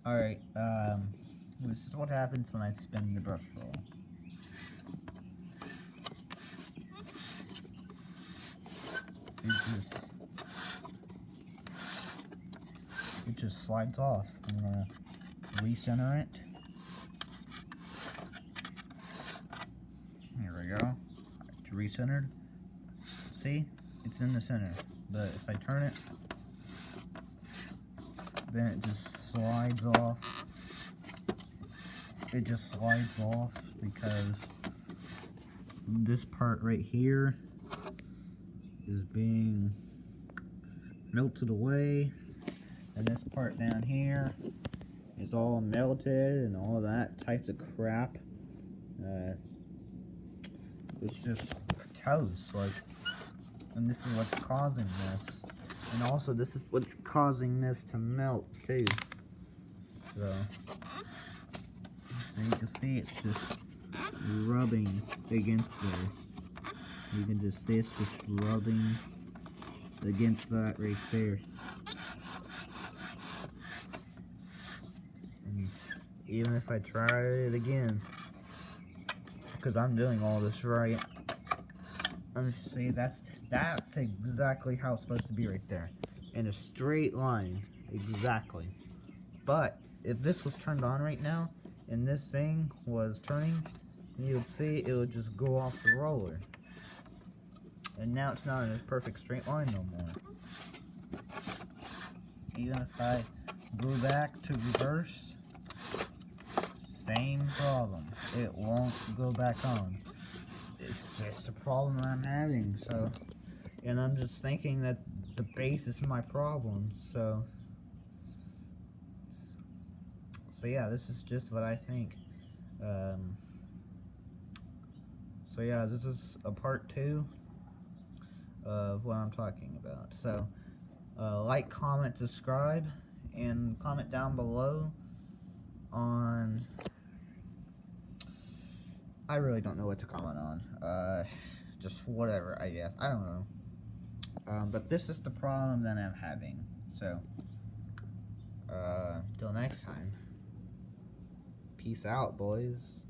Alright, this is what happens when I spin the brush roll. It just slides off. I'm gonna recenter it. Here we go. It's recentered. See? It's in the center. But if I turn it, then it just slides off. It just slides off because this part right here is being melted away, and this part down here is all melted and all that types of crap. It's just toast, like, and this is what's causing this. And also, this is what's causing this to melt, too. So you can see it's just rubbing against there. You can just see it's just rubbing against that right there. And even if I try it again, because I'm doing all this right, see, that's exactly how it's supposed to be right there, in a straight line, exactly. But if this was turned on right now and this thing was turning, you would see it would just go off the roller, and now it's not in a perfect straight line no more. Even if I go back to reverse, same problem, it won't go back on. It's just a problem I'm having, so, and I'm just thinking that the base is my problem, so yeah, this is just what I think. So yeah, this is a part 2 of what I'm talking about. So, like, comment, subscribe, and comment down below on, I really don't know what to comment on. Just whatever, I guess. I don't know. But this is the problem that I'm having. So, till next time. Peace out, boys.